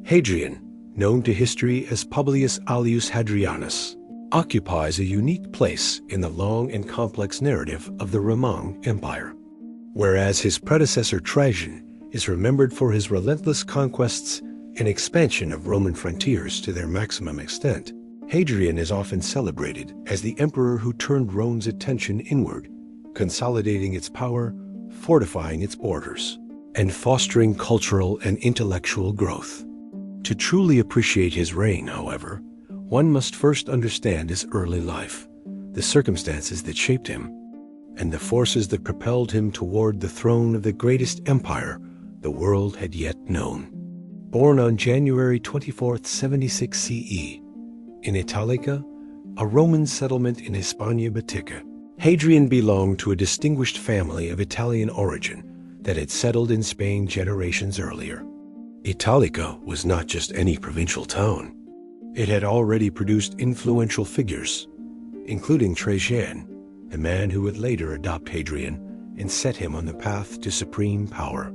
Hadrian, known to history as Publius Aelius Hadrianus, occupies a unique place in the long and complex narrative of the Roman Empire. Whereas his predecessor Trajan is remembered for his relentless conquests and expansion of Roman frontiers to their maximum extent, Hadrian is often celebrated as the emperor who turned Rome's attention inward, consolidating its power, fortifying its borders, and fostering cultural and intellectual growth. To truly appreciate his reign, however, one must first understand his early life, the circumstances that shaped him, and the forces that propelled him toward the throne of the greatest empire the world had yet known. Born on January 24, 76 CE, in Italica, a Roman settlement in Hispania Baetica, Hadrian belonged to a distinguished family of Italian origin that had settled in Spain generations earlier. Italica was not just any provincial town. It had already produced influential figures, including Trajan, the man who would later adopt Hadrian and set him on the path to supreme power.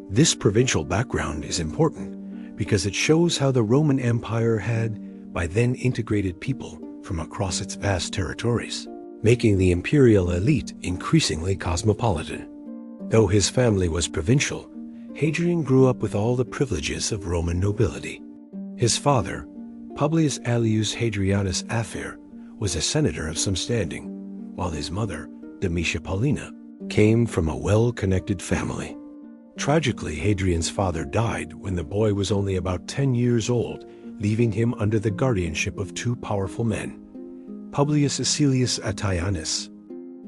This provincial background is important because it shows how the Roman Empire had, by then, integrated people from across its vast territories, making the imperial elite increasingly cosmopolitan. Though his family was provincial, Hadrian grew up with all the privileges of Roman nobility. His father, Publius Aelius Hadrianus Afer, was a senator of some standing, while his mother, Domitia Paulina, came from a well-connected family. Tragically, Hadrian's father died when the boy was only about 10 years old, leaving him under the guardianship of two powerful men, Publius Acilius Attianus,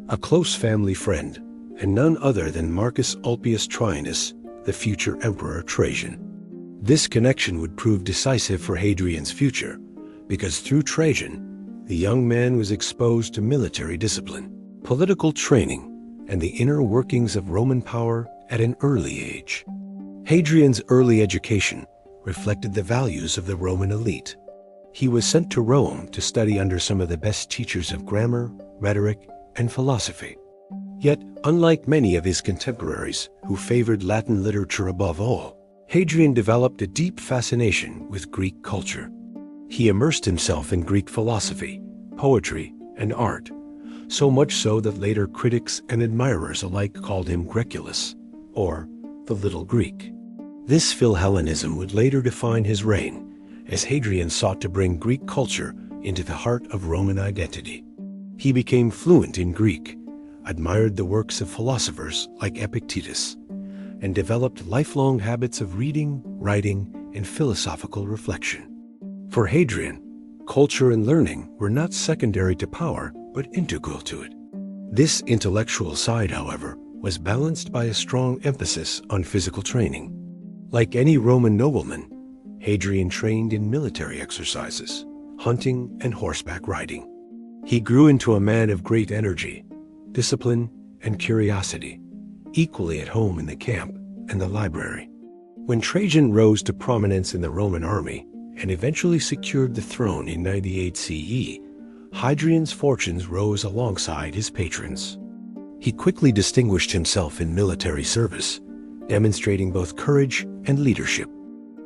a close family friend, and none other than Marcus Ulpius Traianus, the future Emperor Trajan. This connection would prove decisive for Hadrian's future, because through Trajan, the young man was exposed to military discipline, political training, and the inner workings of Roman power at an early age. Hadrian's early education reflected the values of the Roman elite. He was sent to Rome to study under some of the best teachers of grammar, rhetoric, and philosophy. Yet, unlike many of his contemporaries who favored Latin literature above all, Hadrian developed a deep fascination with Greek culture. He immersed himself in Greek philosophy, poetry, and art, so much so that later critics and admirers alike called him Graeculus, or the Little Greek. This Philhellenism would later define his reign, as Hadrian sought to bring Greek culture into the heart of Roman identity. He became fluent in Greek, admired the works of philosophers like Epictetus, and developed lifelong habits of reading, writing, and philosophical reflection. For Hadrian, culture and learning were not secondary to power, but integral to it. This intellectual side, however, was balanced by a strong emphasis on physical training. Like any Roman nobleman, Hadrian trained in military exercises, hunting, and horseback riding. He grew into a man of great energy, discipline, and curiosity, equally at home in the camp and the library. When Trajan rose to prominence in the Roman army and eventually secured the throne in 98 CE, Hadrian's fortunes rose alongside his patrons. He quickly distinguished himself in military service, demonstrating both courage and leadership.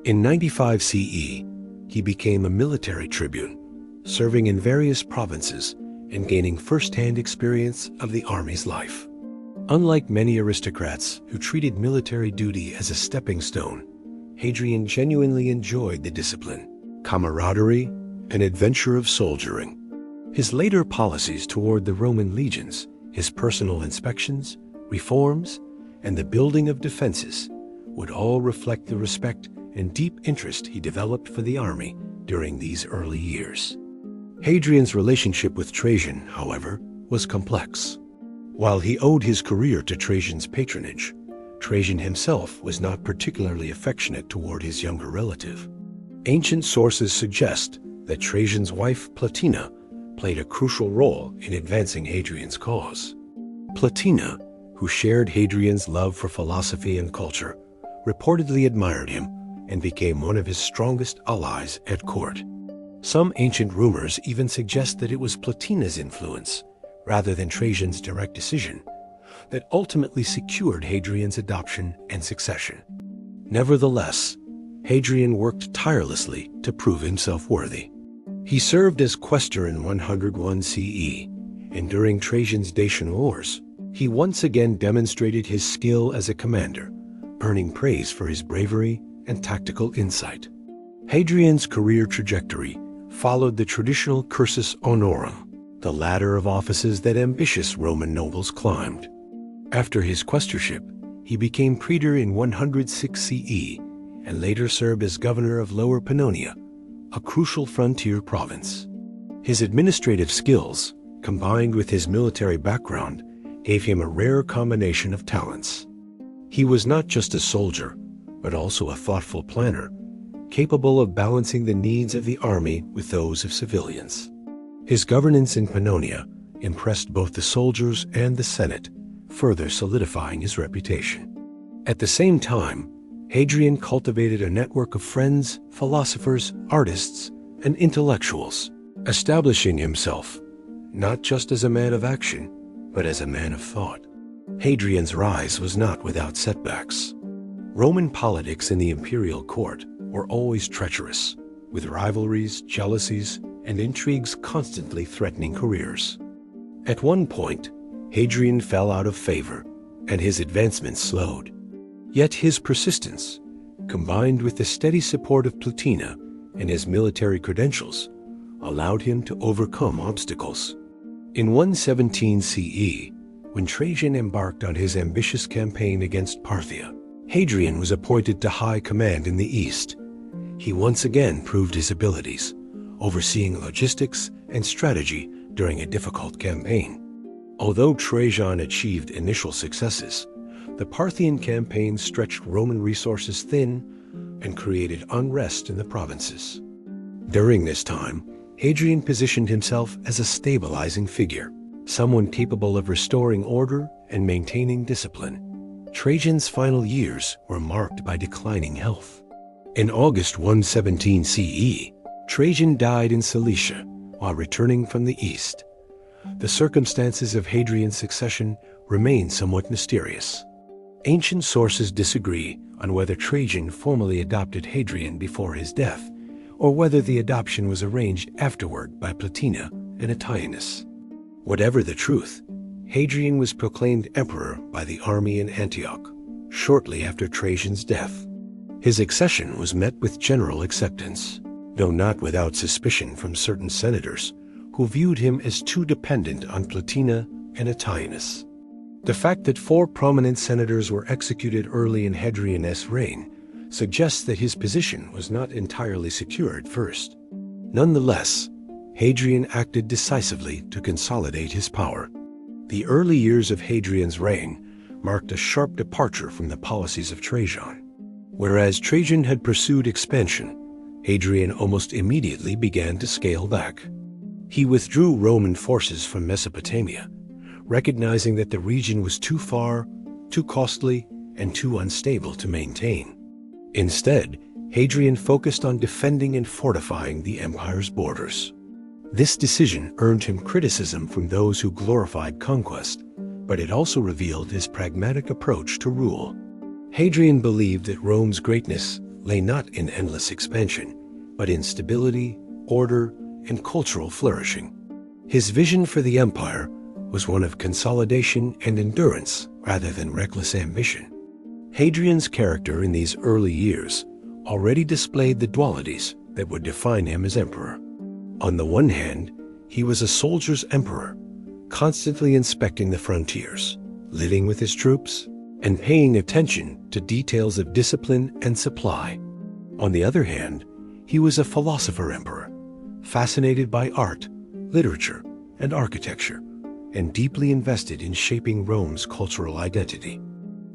In 95 CE, he became a military tribune, serving in various provinces and gaining first-hand experience of the army's life. Unlike many aristocrats who treated military duty as a stepping stone, Hadrian genuinely enjoyed the discipline, camaraderie, and adventure of soldiering. His later policies toward the Roman legions, his personal inspections, reforms, and the building of defenses would all reflect the respect and deep interest he developed for the army during these early years. Hadrian's relationship with Trajan, however, was complex. While he owed his career to Trajan's patronage, Trajan himself was not particularly affectionate toward his younger relative. Ancient sources suggest that Trajan's wife, Plotina, played a crucial role in advancing Hadrian's cause. Plotina, who shared Hadrian's love for philosophy and culture, reportedly admired him and became one of his strongest allies at court. Some ancient rumors even suggest that it was Plotina's influence, rather than Trajan's direct decision, that ultimately secured Hadrian's adoption and succession. Nevertheless, Hadrian worked tirelessly to prove himself worthy. He served as quaestor in 101 CE, and during Trajan's Dacian Wars, he once again demonstrated his skill as a commander, earning praise for his bravery and tactical insight. Hadrian's career trajectory followed the traditional cursus honorum, the ladder of offices that ambitious Roman nobles climbed. After his quaestorship, he became praetor in 106 CE and later served as governor of Lower Pannonia, a crucial frontier province. His administrative skills, combined with his military background, gave him a rare combination of talents. He was not just a soldier, but also a thoughtful planner, capable of balancing the needs of the army with those of civilians. His governance in Pannonia impressed both the soldiers and the Senate, further solidifying his reputation. At the same time, Hadrian cultivated a network of friends, philosophers, artists, and intellectuals, establishing himself not just as a man of action, but as a man of thought. Hadrian's rise was not without setbacks. Roman politics in the imperial court were always treacherous, with rivalries, jealousies, and intrigues constantly threatening careers. At one point, Hadrian fell out of favor, and his advancement slowed. Yet his persistence, combined with the steady support of Plotina and his military credentials, allowed him to overcome obstacles. In 117 CE, when Trajan embarked on his ambitious campaign against Parthia, Hadrian was appointed to high command in the east. He once again proved his abilities, overseeing logistics and strategy during a difficult campaign. Although Trajan achieved initial successes, the Parthian campaign stretched Roman resources thin and created unrest in the provinces. During this time, Hadrian positioned himself as a stabilizing figure, someone capable of restoring order and maintaining discipline. Trajan's final years were marked by declining health. In August 117 CE, Trajan died in Cilicia while returning from the east. The circumstances of Hadrian's succession remain somewhat mysterious. Ancient sources disagree on whether Trajan formally adopted Hadrian before his death, or whether the adoption was arranged afterward by Plotina and Antinous. Whatever the truth, Hadrian was proclaimed emperor by the army in Antioch shortly after Trajan's death. His accession was met with general acceptance, though not without suspicion from certain senators who viewed him as too dependent on Plotina and Antinous. The fact that 4 prominent senators were executed early in Hadrian's reign suggests that his position was not entirely secure at first. Nonetheless, Hadrian acted decisively to consolidate his power. The early years of Hadrian's reign marked a sharp departure from the policies of Trajan. Whereas Trajan had pursued expansion, Hadrian almost immediately began to scale back. He withdrew Roman forces from Mesopotamia, recognizing that the region was too far, too costly, and too unstable to maintain. Instead, Hadrian focused on defending and fortifying the empire's borders. This decision earned him criticism from those who glorified conquest, but it also revealed his pragmatic approach to rule. Hadrian believed that Rome's greatness lay not in endless expansion, but in stability, order, and cultural flourishing. His vision for the empire was one of consolidation and endurance rather than reckless ambition. Hadrian's character in these early years already displayed the dualities that would define him as emperor. On the one hand, he was a soldier's emperor, constantly inspecting the frontiers, living with his troops, and paying attention to details of discipline and supply. On the other hand, he was a philosopher emperor, fascinated by art, literature, and architecture, and deeply invested in shaping Rome's cultural identity.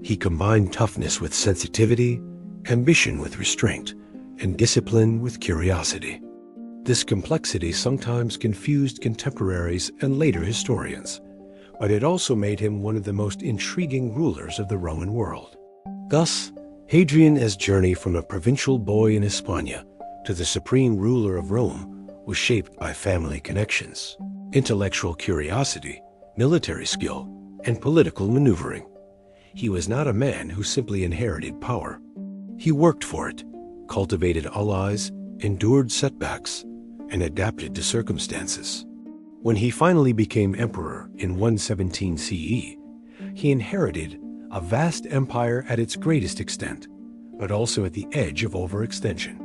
He combined toughness with sensitivity, ambition with restraint, and discipline with curiosity. This complexity sometimes confused contemporaries and later historians, but it also made him one of the most intriguing rulers of the Roman world. Thus, Hadrian's journey from a provincial boy in Hispania to the supreme ruler of Rome was shaped by family connections, intellectual curiosity, military skill, and political maneuvering. He was not a man who simply inherited power. He worked for it, cultivated allies, endured setbacks, and adapted to circumstances. When he finally became emperor in 117 CE, he inherited a vast empire at its greatest extent, but also at the edge of overextension.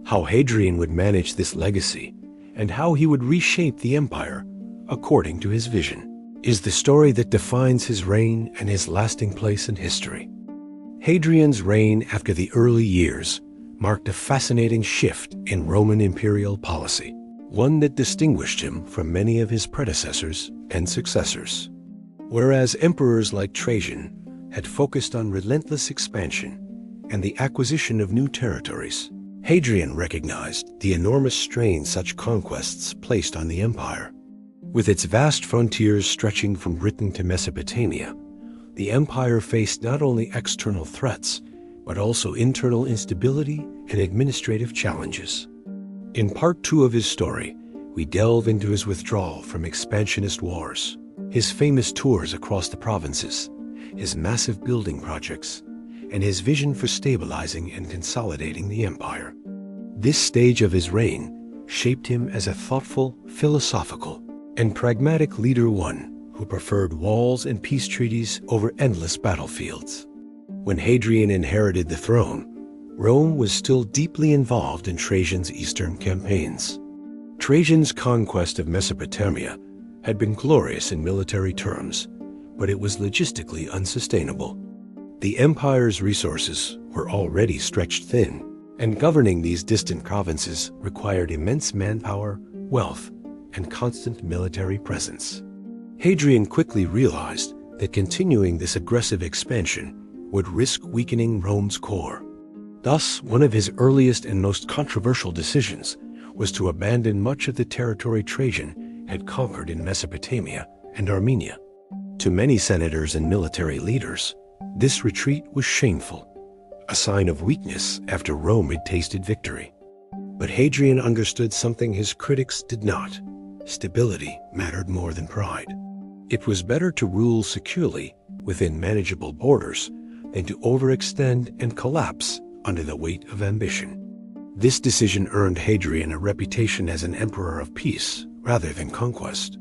How Hadrian would manage this legacy and how he would reshape the empire according to his vision is the story that defines his reign and his lasting place in history. Hadrian's reign after the early years marked a fascinating shift in Roman imperial policy, one that distinguished him from many of his predecessors and successors. Whereas emperors like Trajan had focused on relentless expansion and the acquisition of new territories, Hadrian recognized the enormous strain such conquests placed on the empire. With its vast frontiers stretching from Britain to Mesopotamia, the empire faced not only external threats, but also internal instability and administrative challenges. In part 2 of his story, we delve into his withdrawal from expansionist wars, his famous tours across the provinces, his massive building projects, and his vision for stabilizing and consolidating the empire. This stage of his reign shaped him as a thoughtful, philosophical, and pragmatic leader, one who preferred walls and peace treaties over endless battlefields. When Hadrian inherited the throne, Rome was still deeply involved in Trajan's eastern campaigns. Trajan's conquest of Mesopotamia had been glorious in military terms, but it was logistically unsustainable. The empire's resources were already stretched thin, and governing these distant provinces required immense manpower, wealth, and constant military presence. Hadrian quickly realized that continuing this aggressive expansion would risk weakening Rome's core. Thus, one of his earliest and most controversial decisions was to abandon much of the territory Trajan had conquered in Mesopotamia and Armenia. To many senators and military leaders, this retreat was shameful, a sign of weakness after Rome had tasted victory. But Hadrian understood something his critics did not. Stability mattered more than pride. It was better to rule securely within manageable borders than to overextend and collapse under the weight of ambition. This decision earned Hadrian a reputation as an emperor of peace rather than conquest.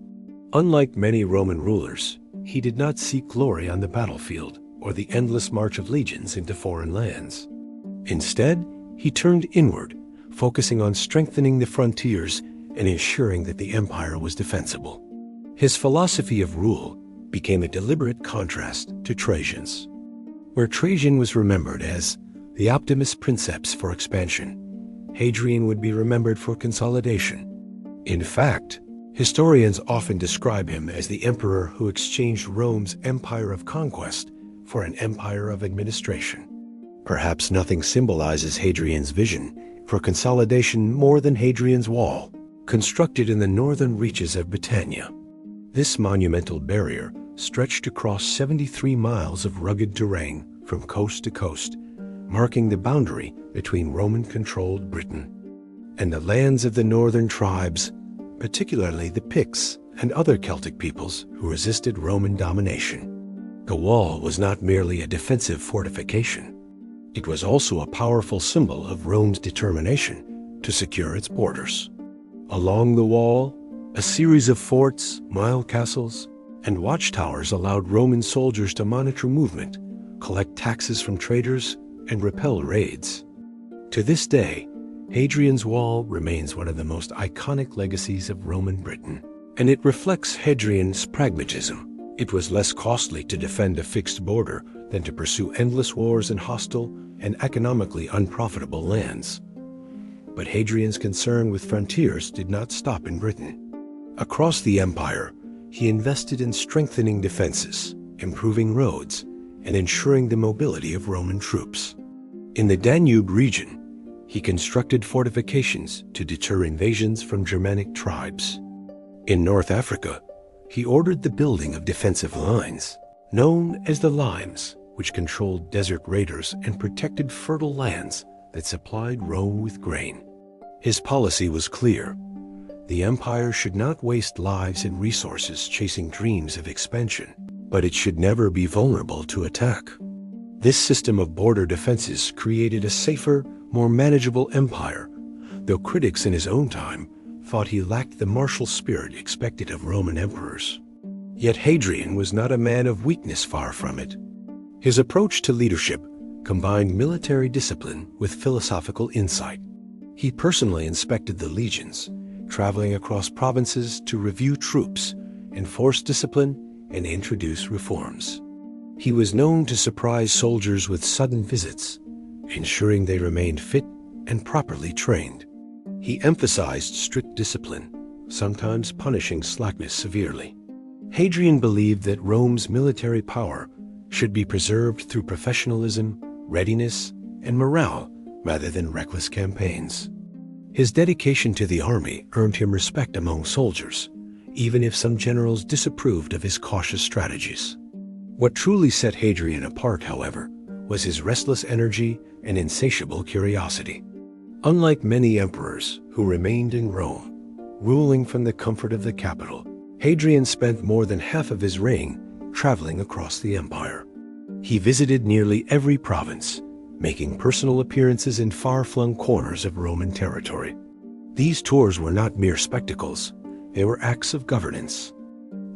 Unlike many Roman rulers, he did not seek glory on the battlefield or the endless march of legions into foreign lands. Instead, he turned inward, focusing on strengthening the frontiers and ensuring that the empire was defensible. His philosophy of rule became a deliberate contrast to Trajan's. Where Trajan was remembered as the Optimus Princeps for expansion, Hadrian would be remembered for consolidation. In fact, historians often describe him as the emperor who exchanged Rome's empire of conquest for an empire of administration. Perhaps nothing symbolizes Hadrian's vision for consolidation more than Hadrian's Wall, constructed in the northern reaches of Britannia. This monumental barrier stretched across 73 miles of rugged terrain from coast to coast, marking the boundary between Roman-controlled Britain and the lands of the northern tribes, particularly the Picts and other Celtic peoples who resisted Roman domination. The wall was not merely a defensive fortification. It was also a powerful symbol of Rome's determination to secure its borders. Along the wall, a series of forts, mile castles, and watchtowers allowed Roman soldiers to monitor movement, collect taxes from traders, and repel raids. To this day, Hadrian's Wall remains one of the most iconic legacies of Roman Britain, and it reflects Hadrian's pragmatism. It was less costly to defend a fixed border than to pursue endless wars in hostile and economically unprofitable lands. But Hadrian's concern with frontiers did not stop in Britain. Across the empire, he invested in strengthening defenses, improving roads, and ensuring the mobility of Roman troops. In the Danube region, he constructed fortifications to deter invasions from Germanic tribes. In North Africa, he ordered the building of defensive lines, known as the limes, which controlled desert raiders and protected fertile lands that supplied Rome with grain. His policy was clear. The empire should not waste lives and resources chasing dreams of expansion, but it should never be vulnerable to attack. This system of border defenses created a safer, more manageable empire, though critics in his own time thought he lacked the martial spirit expected of Roman emperors. Yet Hadrian was not a man of weakness, far from it. His approach to leadership combined military discipline with philosophical insight. He personally inspected the legions, traveling across provinces to review troops, enforce discipline, and introduce reforms. He was known to surprise soldiers with sudden visits, ensuring they remained fit and properly trained. He emphasized strict discipline, sometimes punishing slackness severely. Hadrian believed that Rome's military power should be preserved through professionalism, readiness, and morale rather than reckless campaigns. His dedication to the army earned him respect among soldiers, even if some generals disapproved of his cautious strategies. What truly set Hadrian apart, however, was his restless energy and insatiable curiosity. Unlike many emperors who remained in Rome, ruling from the comfort of the capital, Hadrian spent more than half of his reign traveling across the empire. He visited nearly every province, making personal appearances in far-flung corners of Roman territory. These tours were not mere spectacles, they were acts of governance.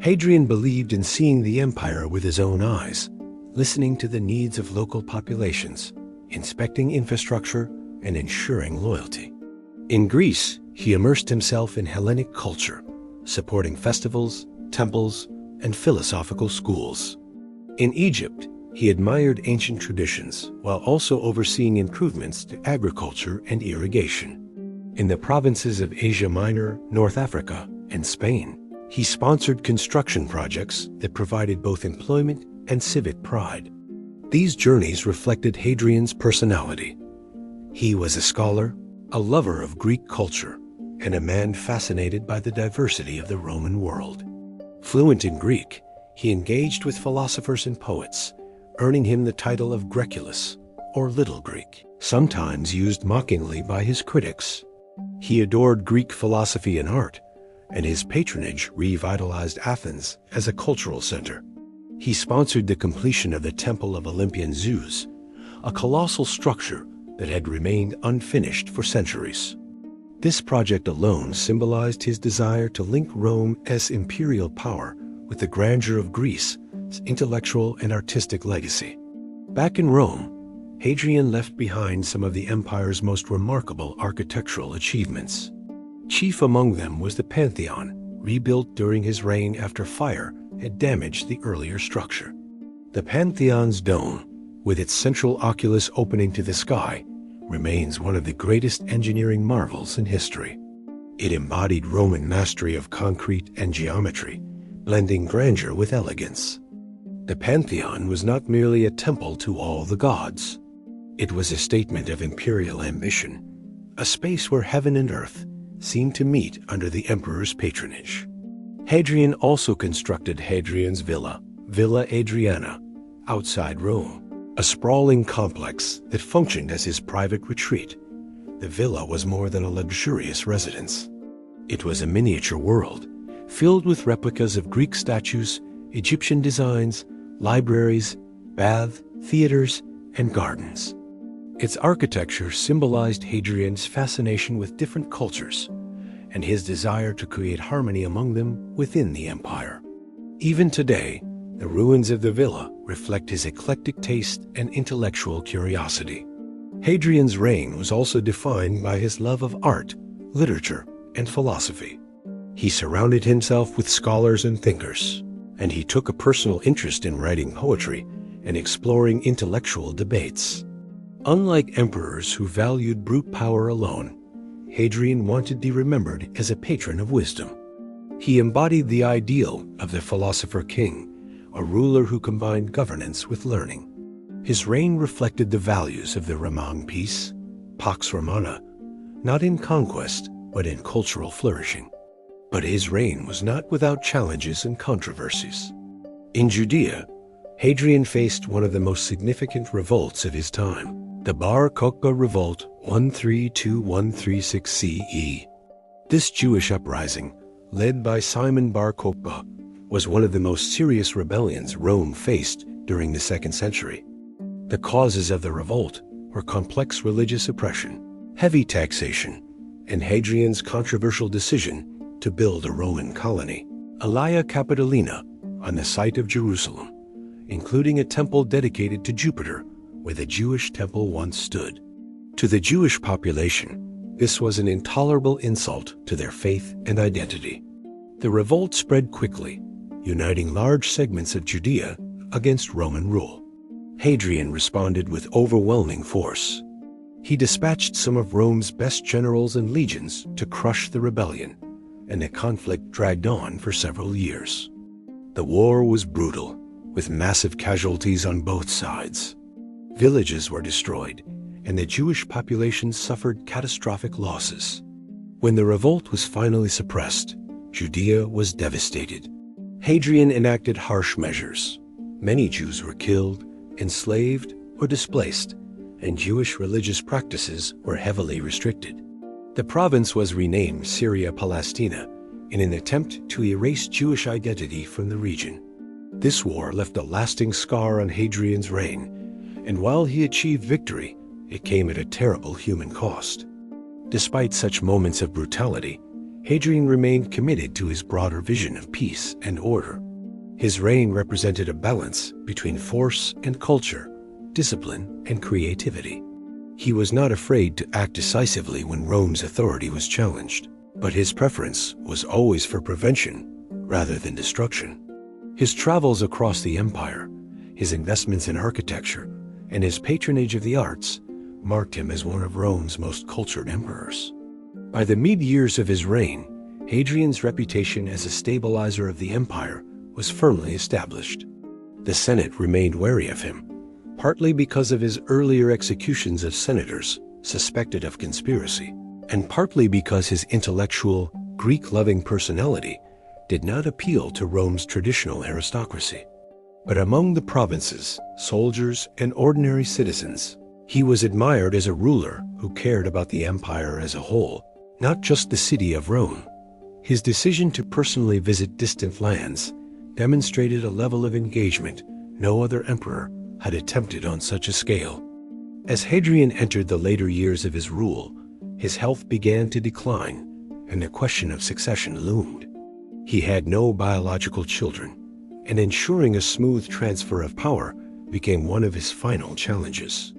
Hadrian believed in seeing the empire with his own eyes, listening to the needs of local populations, inspecting infrastructure, and ensuring loyalty. In Greece, he immersed himself in Hellenic culture, supporting festivals, temples, and philosophical schools. In Egypt, he admired ancient traditions while also overseeing improvements to agriculture and irrigation. In the provinces of Asia Minor, North Africa, and Spain, he sponsored construction projects that provided both employment and civic pride. These journeys reflected Hadrian's personality. He was a scholar, a lover of Greek culture, and a man fascinated by the diversity of the Roman world. Fluent in Greek, he engaged with philosophers and poets, earning him the title of Graeculus, or Little Greek, sometimes used mockingly by his critics. He adored Greek philosophy and art, and his patronage revitalized Athens as a cultural center. He sponsored the completion of the Temple of Olympian Zeus, a colossal structure that had remained unfinished for centuries. This project alone symbolized his desire to link Rome as imperial power with the grandeur of Greece's intellectual and artistic legacy. Back in Rome, Hadrian left behind some of the empire's most remarkable architectural achievements. Chief among them was the Pantheon, rebuilt during his reign after fire had damaged the earlier structure. The Pantheon's dome, with its central oculus opening to the sky, remains one of the greatest engineering marvels in history. It embodied Roman mastery of concrete and geometry, blending grandeur with elegance. The Pantheon was not merely a temple to all the gods. It was a statement of imperial ambition, a space where heaven and earth seemed to meet under the emperor's patronage. Hadrian also constructed Hadrian's Villa, Villa Adriana, outside Rome, a sprawling complex that functioned as his private retreat. The villa was more than a luxurious residence. It was a miniature world, filled with replicas of Greek statues, Egyptian designs, libraries, baths, theaters, and gardens. Its architecture symbolized Hadrian's fascination with different cultures and his desire to create harmony among them within the empire. Even today, the ruins of the villa reflect his eclectic taste and intellectual curiosity. Hadrian's reign was also defined by his love of art, literature, and philosophy. He surrounded himself with scholars and thinkers, and he took a personal interest in writing poetry and exploring intellectual debates. Unlike emperors who valued brute power alone, Hadrian wanted to be remembered as a patron of wisdom. He embodied the ideal of the philosopher king, a ruler who combined governance with learning. His reign reflected the values of the Roman peace, Pax Romana, not in conquest, but in cultural flourishing. But his reign was not without challenges and controversies. In Judea, Hadrian faced one of the most significant revolts of his time, the Bar Kokhba Revolt 132-136 CE. This Jewish uprising, led by Simon Bar Kokhba, was one of the most serious rebellions Rome faced during the 2nd century. The causes of the revolt were complex religious oppression, heavy taxation, and Hadrian's controversial decision to build a Roman colony, Aelia Capitolina, on the site of Jerusalem, including a temple dedicated to Jupiter, where the Jewish temple once stood. To the Jewish population, this was an intolerable insult to their faith and identity. The revolt spread quickly, uniting large segments of Judea against Roman rule. Hadrian responded with overwhelming force. He dispatched some of Rome's best generals and legions to crush the rebellion, and the conflict dragged on for several years. The war was brutal, with massive casualties on both sides. Villages were destroyed, and the Jewish population suffered catastrophic losses. When the revolt was finally suppressed, Judea was devastated. Hadrian enacted harsh measures. Many Jews were killed, enslaved, or displaced, and Jewish religious practices were heavily restricted. The province was renamed Syria Palestina in an attempt to erase Jewish identity from the region. This war left a lasting scar on Hadrian's reign, and while he achieved victory, it came at a terrible human cost. Despite such moments of brutality, Hadrian remained committed to his broader vision of peace and order. His reign represented a balance between force and culture, discipline and creativity. He was not afraid to act decisively when Rome's authority was challenged, but his preference was always for prevention rather than destruction. His travels across the empire, his investments in architecture, and his patronage of the arts marked him as one of Rome's most cultured emperors. By the mid-years of his reign, Hadrian's reputation as a stabilizer of the empire was firmly established. The Senate remained wary of him, partly because of his earlier executions of senators suspected of conspiracy, and partly because his intellectual, Greek-loving personality did not appeal to Rome's traditional aristocracy. But among the provinces, soldiers, and ordinary citizens, he was admired as a ruler who cared about the empire as a whole, not just the city of Rome. His decision to personally visit distant lands demonstrated a level of engagement no other emperor had attempted on such a scale. As Hadrian entered the later years of his rule, his health began to decline, and the question of succession loomed. He had no biological children, and ensuring a smooth transfer of power became one of his final challenges.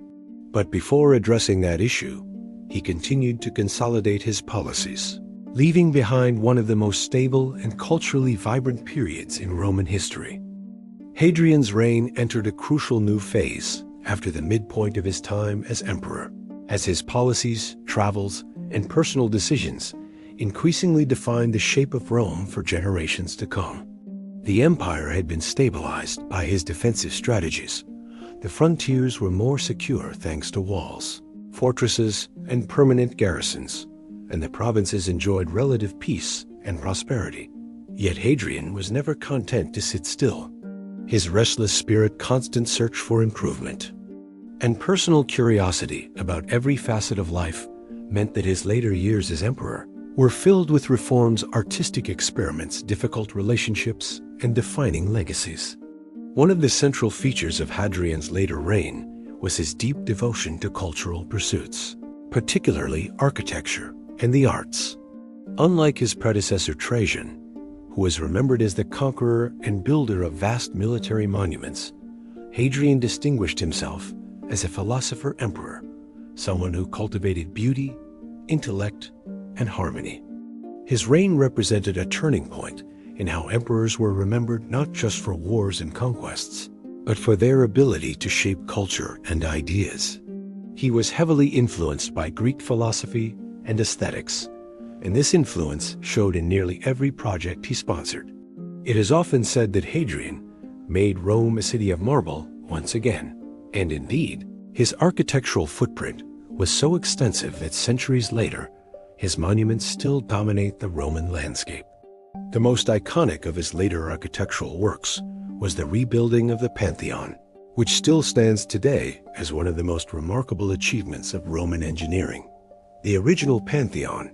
But before addressing that issue, he continued to consolidate his policies, leaving behind one of the most stable and culturally vibrant periods in Roman history. Hadrian's reign entered a crucial new phase after the midpoint of his time as emperor, as his policies, travels, and personal decisions increasingly defined the shape of Rome for generations to come. The empire had been stabilized by his defensive strategies. The frontiers were more secure thanks to walls, fortresses, and permanent garrisons, and the provinces enjoyed relative peace and prosperity. Yet Hadrian was never content to sit still. His restless spirit constant search for improvement, and personal curiosity about every facet of life meant that his later years as emperor were filled with reforms, artistic experiments, difficult relationships, and defining legacies. One of the central features of Hadrian's later reign was his deep devotion to cultural pursuits, particularly architecture and the arts. Unlike his predecessor Trajan, who was remembered as the conqueror and builder of vast military monuments, Hadrian distinguished himself as a philosopher-emperor, someone who cultivated beauty, intellect, and harmony. His reign represented a turning point in how emperors were remembered not just for wars and conquests, but for their ability to shape culture and ideas. He was heavily influenced by Greek philosophy and aesthetics, and this influence showed in nearly every project he sponsored. It is often said that Hadrian made Rome a city of marble once again, and indeed, his architectural footprint was so extensive that centuries later, his monuments still dominate the Roman landscape. The most iconic of his later architectural works was the rebuilding of the Pantheon, which still stands today as one of the most remarkable achievements of Roman engineering. The original Pantheon,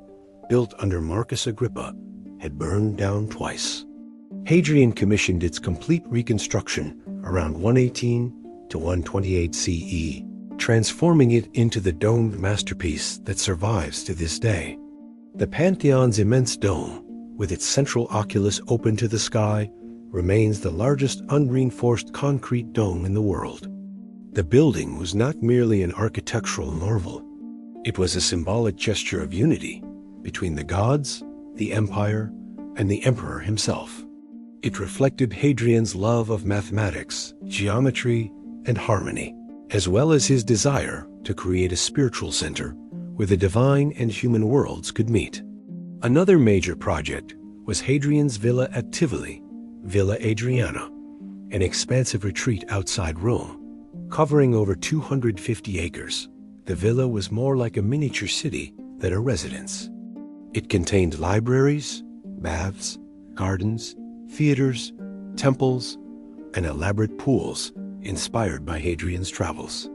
built under Marcus Agrippa, had burned down twice. Hadrian commissioned its complete reconstruction around 118 to 128 CE, transforming it into the domed masterpiece that survives to this day. The Pantheon's immense dome, with its central oculus open to the sky, remains the largest unreinforced concrete dome in the world. The building was not merely an architectural marvel. It was a symbolic gesture of unity between the gods, the empire, and the emperor himself. It reflected Hadrian's love of mathematics, geometry, and harmony, as well as his desire to create a spiritual center where the divine and human worlds could meet. Another major project was Hadrian's villa at Tivoli, Villa Adriana, an expansive retreat outside Rome, covering over 250 acres. The villa was more like a miniature city than a residence. It contained libraries, baths, gardens, theaters, temples, and elaborate pools inspired by Hadrian's travels.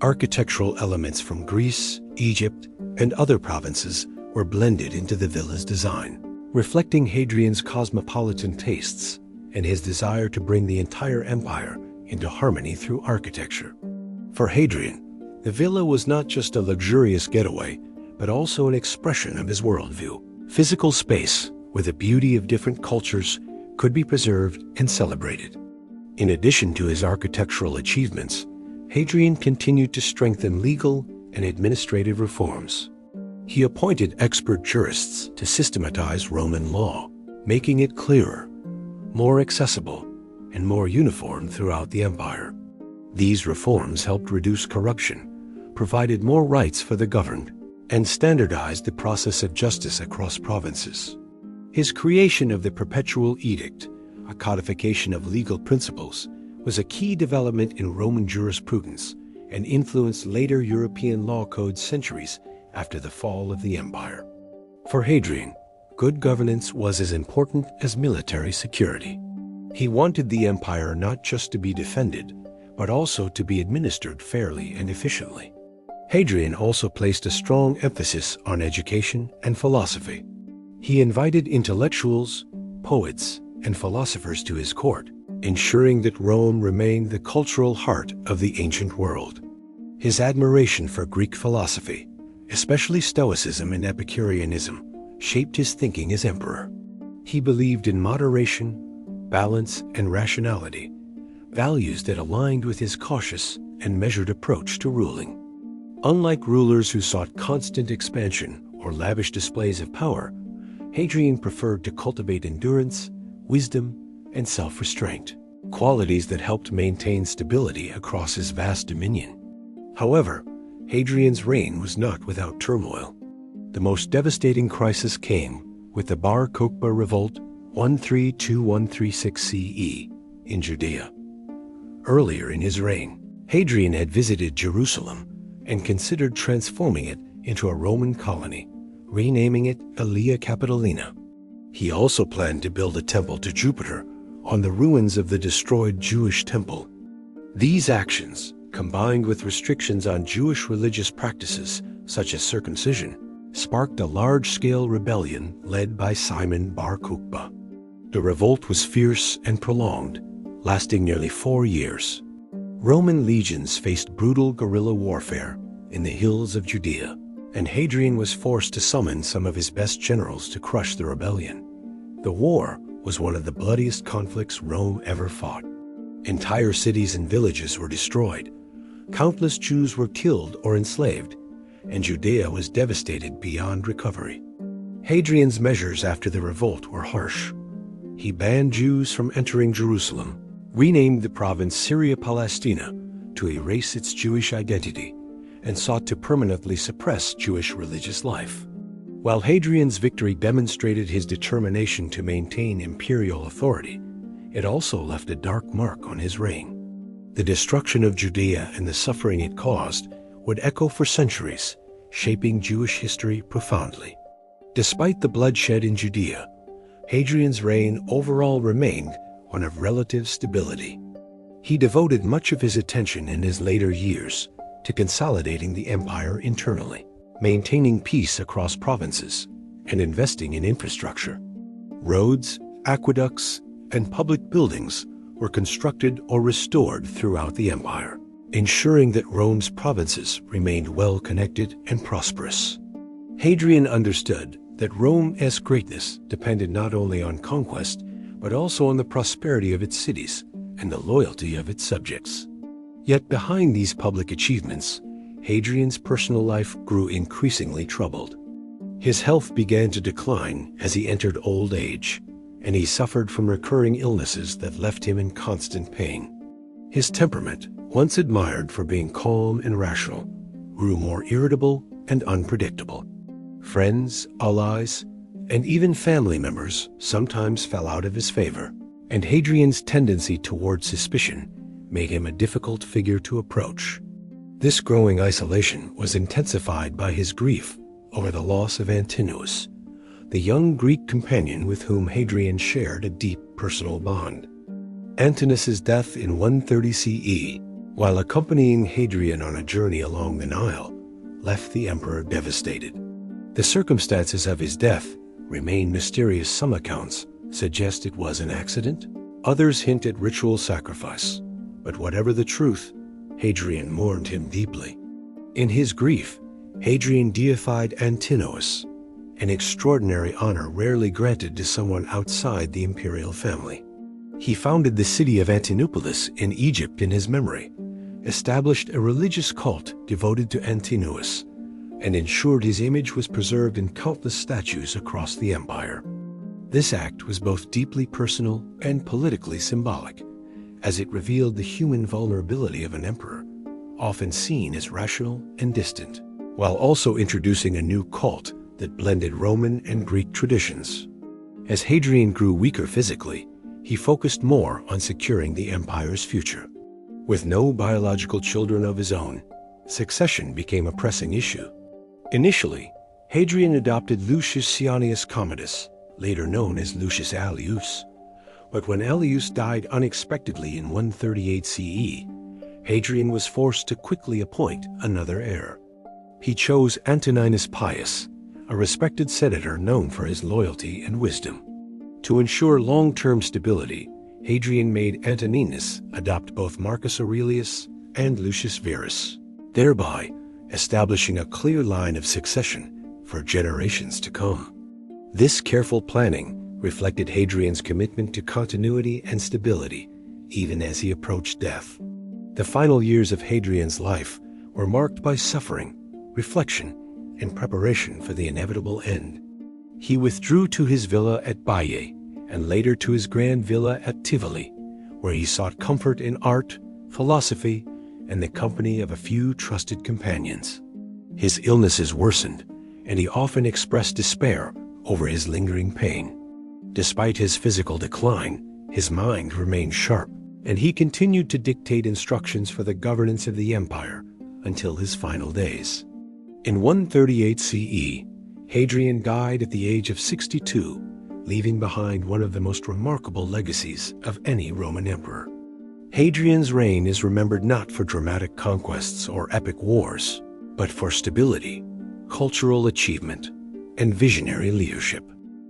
Architectural elements from Greece, Egypt, and other provinces were blended into the villa's design, reflecting Hadrian's cosmopolitan tastes and his desire to bring the entire empire into harmony through architecture. For Hadrian, the villa was not just a luxurious getaway, but also an expression of his worldview. Physical space, where the beauty of different cultures could be preserved and celebrated. In addition to his architectural achievements, Hadrian continued to strengthen legal and administrative reforms. He appointed expert jurists to systematize Roman law, making it clearer, more accessible, and more uniform throughout the empire. These reforms helped reduce corruption, provided more rights for the governed, and standardized the process of justice across provinces. His creation of the Perpetual Edict, a codification of legal principles, was a key development in Roman jurisprudence and influenced later European law codes centuries after the fall of the empire. For Hadrian, good governance was as important as military security. He wanted the empire not just to be defended, but also to be administered fairly and efficiently. Hadrian also placed a strong emphasis on education and philosophy. He invited intellectuals, poets, and philosophers to his court, ensuring that Rome remained the cultural heart of the ancient world. His admiration for Greek philosophy, especially Stoicism and Epicureanism, shaped his thinking as emperor. He believed in moderation, balance, and rationality, values that aligned with his cautious and measured approach to ruling. Unlike rulers who sought constant expansion or lavish displays of power, Hadrian preferred to cultivate endurance, wisdom, and self-restraint, qualities that helped maintain stability across his vast dominion. However, Hadrian's reign was not without turmoil. The most devastating crisis came with the Bar Kokhba revolt 1321-36 CE in Judea. Earlier in his reign, Hadrian had visited Jerusalem and considered transforming it into a Roman colony, renaming it Aelia Capitolina. He also planned to build a temple to Jupiter on the ruins of the destroyed Jewish temple. These actions, combined with restrictions on Jewish religious practices such as circumcision, sparked a large-scale rebellion led by Simon Bar Kokhba. The revolt was fierce and prolonged, lasting nearly 4 years. Roman legions faced brutal guerrilla warfare in the hills of Judea, and Hadrian was forced to summon some of his best generals to crush the rebellion. The war was one of the bloodiest conflicts Rome ever fought. Entire cities and villages were destroyed. Countless Jews were killed or enslaved, and Judea was devastated beyond recovery. Hadrian's measures after the revolt were harsh. He banned Jews from entering Jerusalem, renamed the province Syria Palestina to erase its Jewish identity, and sought to permanently suppress Jewish religious life. While Hadrian's victory demonstrated his determination to maintain imperial authority, it also left a dark mark on his reign. The destruction of Judea and the suffering it caused would echo for centuries, shaping Jewish history profoundly. Despite the bloodshed in Judea, Hadrian's reign overall remained one of relative stability. He devoted much of his attention in his later years to consolidating the empire internally, maintaining peace across provinces, and investing in infrastructure. Roads, aqueducts, and public buildings were constructed or restored throughout the empire. ensuring that Rome's provinces remained well-connected and prosperous. Hadrian understood that Rome's greatness depended not only on conquest, but also on the prosperity of its cities and the loyalty of its subjects. Yet behind these public achievements, Hadrian's personal life grew increasingly troubled. His health began to decline as he entered old age, and he suffered from recurring illnesses that left him in constant pain. His temperament, once admired for being calm and rational, grew more irritable and unpredictable. Friends, allies, and even family members sometimes fell out of his favor, and Hadrian's tendency toward suspicion made him a difficult figure to approach. This growing isolation was intensified by his grief over the loss of Antinous, the young Greek companion with whom Hadrian shared a deep personal bond. Antinous' death in 130 CE, while accompanying Hadrian on a journey along the Nile, left the emperor devastated. The circumstances of his death remain mysterious. Some accounts suggest it was an accident. Others hint at ritual sacrifice. But whatever the truth, Hadrian mourned him deeply. In his grief, Hadrian deified Antinous, an extraordinary honor rarely granted to someone outside the imperial family. He founded the city of Antinopolis in Egypt in his memory, established a religious cult devoted to Antinous, and ensured his image was preserved in countless statues across the empire. This act was both deeply personal and politically symbolic, as it revealed the human vulnerability of an emperor, often seen as rational and distant, while also introducing a new cult that blended Roman and Greek traditions. As Hadrian grew weaker physically, he focused more on securing the empire's future. With no biological children of his own, succession became a pressing issue. Initially, Hadrian adopted Lucius Cianius Commodus, later known as Lucius Aelius. But when Aelius died unexpectedly in 138 CE, Hadrian was forced to quickly appoint another heir. He chose Antoninus Pius, a respected senator known for his loyalty and wisdom. To ensure long-term stability, Hadrian made Antoninus adopt both Marcus Aurelius and Lucius Verus, thereby establishing a clear line of succession for generations to come. This careful planning reflected Hadrian's commitment to continuity and stability, even as he approached death. The final years of Hadrian's life were marked by suffering, reflection, and preparation for the inevitable end. He withdrew to his villa at Baiae, and later to his grand villa at Tivoli, where he sought comfort in art, philosophy, and the company of a few trusted companions. His illnesses worsened, and he often expressed despair over his lingering pain. Despite his physical decline, his mind remained sharp, and he continued to dictate instructions for the governance of the empire until his final days. In 138 CE, Hadrian died at the age of 62, leaving behind one of the most remarkable legacies of any Roman emperor. Hadrian's reign is remembered not for dramatic conquests or epic wars, but for stability, cultural achievement, and visionary leadership.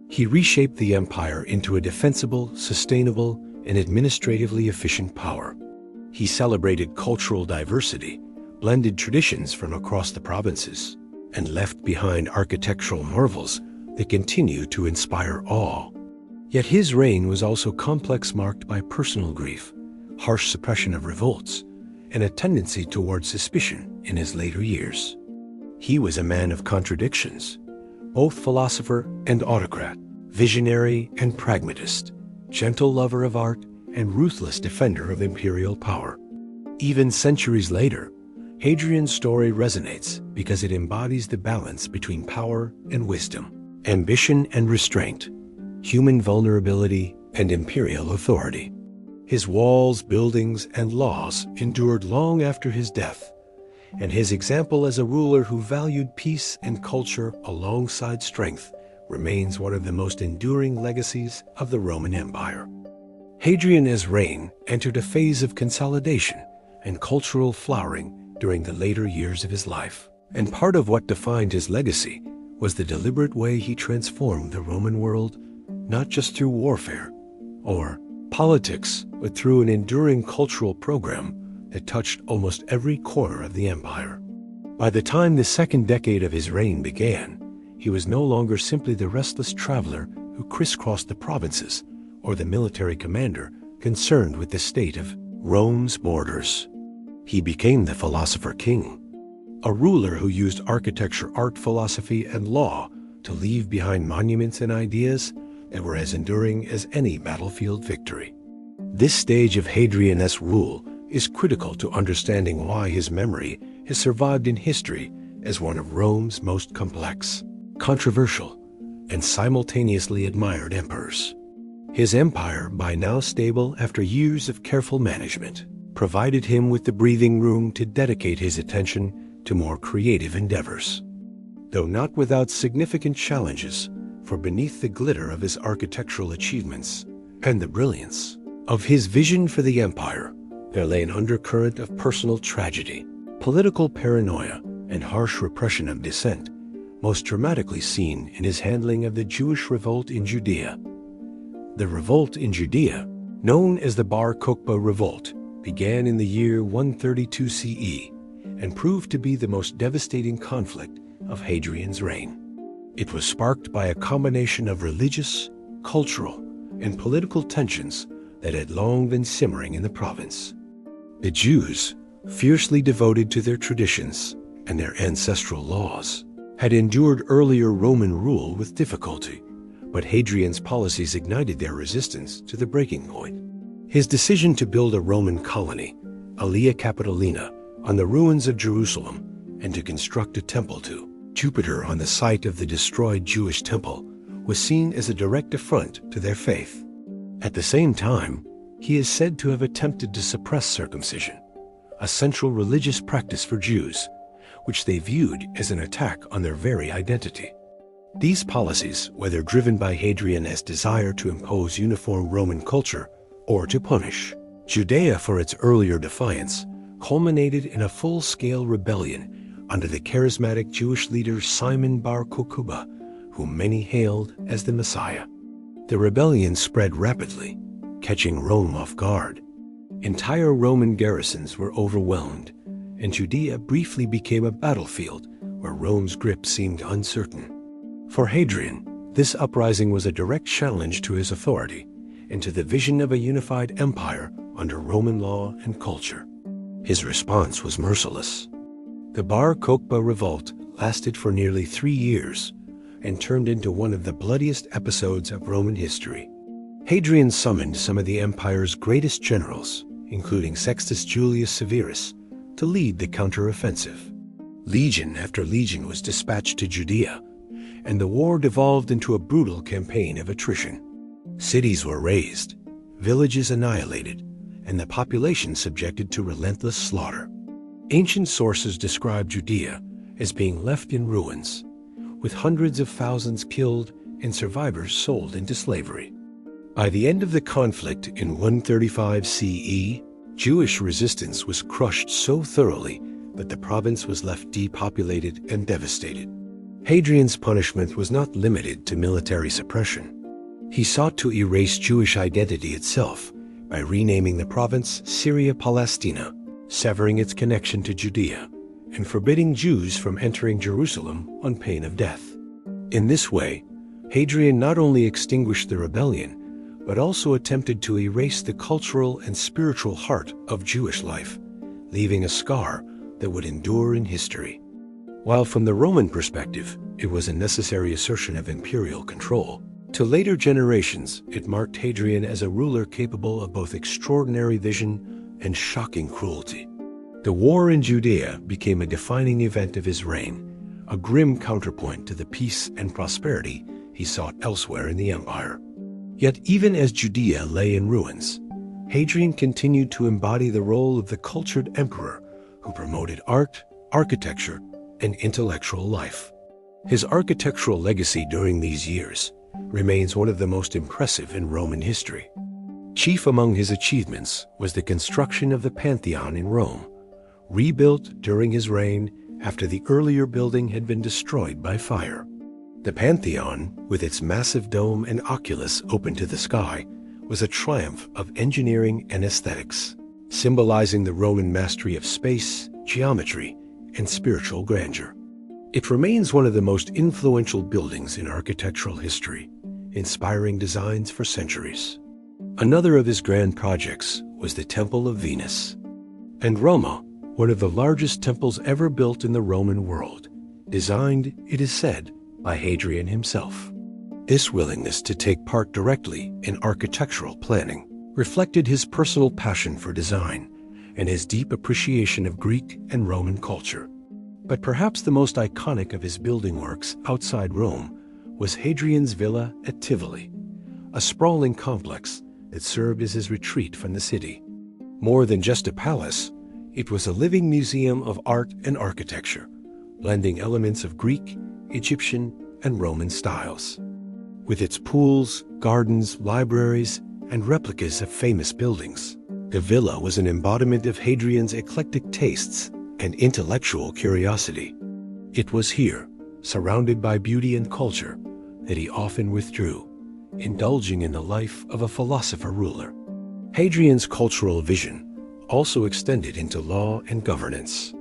He reshaped the empire into a defensible, sustainable, and administratively efficient power. He celebrated cultural diversity, blended traditions from across the provinces, and left behind architectural marvels that continue to inspire awe. Yet his reign was also complex, marked by personal grief, harsh suppression of revolts, and a tendency toward suspicion in his later years. He was a man of contradictions, both philosopher and autocrat, visionary and pragmatist, gentle lover of art and ruthless defender of imperial power. Even centuries later, Hadrian's story resonates because it embodies the balance between power and wisdom, ambition and restraint, human vulnerability and imperial authority. His walls, buildings, and laws endured long after his death, and his example as a ruler who valued peace and culture alongside strength remains one of the most enduring legacies of the Roman Empire. Hadrian's reign entered a phase of consolidation and cultural flowering during the later years of his life, and part of what defined his legacy was the deliberate way he transformed the Roman world, not just through warfare or politics, but through an enduring cultural program that touched almost every corner of the empire. By the time the second decade of his reign began, he was no longer simply the restless traveler who crisscrossed the provinces or the military commander concerned with the state of Rome's borders. He became the philosopher king, a ruler who used architecture, art, philosophy, and law to leave behind monuments and ideas that were as enduring as any battlefield victory. This stage of Hadrian's rule is critical to understanding why his memory has survived in history as one of Rome's most complex, controversial, and simultaneously admired emperors. His empire, by now stable after years of careful management, provided him with the breathing room to dedicate his attention to more creative endeavors. Though not without significant challenges, for beneath the glitter of his architectural achievements and the brilliance of his vision for the empire, there lay an undercurrent of personal tragedy, political paranoia, and harsh repression of dissent, most dramatically seen in his handling of the Jewish revolt in Judea. The revolt in Judea, known as the Bar Kokhba Revolt, began in the year 132 CE and proved to be the most devastating conflict of Hadrian's reign. It was sparked by a combination of religious, cultural, and political tensions that had long been simmering in the province. The Jews, fiercely devoted to their traditions and their ancestral laws, had endured earlier Roman rule with difficulty, but Hadrian's policies ignited their resistance to the breaking point. His decision to build a Roman colony, Aelia Capitolina, on the ruins of Jerusalem and to construct a temple to Jupiter on the site of the destroyed Jewish temple was seen as a direct affront to their faith. At the same time, he is said to have attempted to suppress circumcision, a central religious practice for Jews, which they viewed as an attack on their very identity. These policies, whether driven by Hadrian's desire to impose uniform Roman culture or to punish Judea for its earlier defiance, culminated in a full-scale rebellion under the charismatic Jewish leader Simon Bar Kokhba, whom many hailed as the Messiah. The rebellion spread rapidly, catching Rome off guard. Entire Roman garrisons were overwhelmed, and Judea briefly became a battlefield where Rome's grip seemed uncertain. For Hadrian, this uprising was a direct challenge to his authority and to the vision of a unified empire under Roman law and culture. His response was merciless. The Bar Kokhba revolt lasted for nearly 3 years and turned into one of the bloodiest episodes of Roman history. Hadrian summoned some of the empire's greatest generals, including Sextus Julius Severus, to lead the counteroffensive. Legion after legion was dispatched to Judea, and the war devolved into a brutal campaign of attrition. Cities were razed, villages annihilated, and the population subjected to relentless slaughter. Ancient sources describe Judea as being left in ruins, with hundreds of thousands killed and survivors sold into slavery. By the end of the conflict in 135 CE, Jewish resistance was crushed so thoroughly that the province was left depopulated and devastated. Hadrian's punishment was not limited to military suppression. He sought to erase Jewish identity itself by renaming the province Syria Palestina, severing its connection to Judea, and forbidding Jews from entering Jerusalem on pain of death. In this way, Hadrian not only extinguished the rebellion, but also attempted to erase the cultural and spiritual heart of Jewish life, leaving a scar that would endure in history. While from the Roman perspective, it was a necessary assertion of imperial control, to later generations it marked Hadrian as a ruler capable of both extraordinary vision and shocking cruelty. The war in Judea became a defining event of his reign, a grim counterpoint to the peace and prosperity he sought elsewhere in the empire. Yet even as Judea lay in ruins, Hadrian continued to embody the role of the cultured emperor who promoted art, architecture, and intellectual life. His architectural legacy during these years remains one of the most impressive in Roman history. Chief among his achievements was the construction of the Pantheon in Rome, rebuilt during his reign after the earlier building had been destroyed by fire. The Pantheon, with its massive dome and oculus open to the sky, was a triumph of engineering and aesthetics. symbolizing the Roman mastery of space, geometry, and spiritual grandeur. It remains one of the most influential buildings in architectural history, inspiring designs for centuries. Another of his grand projects was the Temple of Venus. And Roma, one of the largest temples ever built in the Roman world, designed, it is said, by Hadrian himself. This willingness to take part directly in architectural planning reflected his personal passion for design and his deep appreciation of Greek and Roman culture. But perhaps the most iconic of his building works outside Rome was Hadrian's Villa at Tivoli, a sprawling complex that served as his retreat from the city. More than just a palace, it was a living museum of art and architecture, blending elements of Greek, Egyptian, and Roman styles. With its pools, gardens, libraries, and replicas of famous buildings, the villa was an embodiment of Hadrian's eclectic tastes and intellectual curiosity. It was here, surrounded by beauty and culture, that he often withdrew, indulging in the life of a philosopher-ruler. Hadrian's cultural vision also extended into law and governance.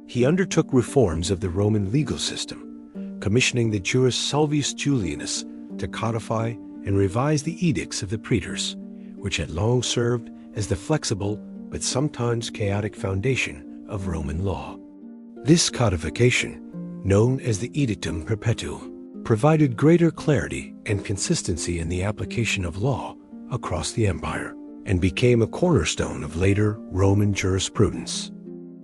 He undertook reforms of the Roman legal system, commissioning the Juris Salvius Julianus to codify and revise the edicts of the praetors, which had long served as the flexible but sometimes chaotic foundation of Roman law. This codification, known as the Edictum Perpetuum, provided greater clarity and consistency in the application of law across the empire, and became a cornerstone of later Roman jurisprudence.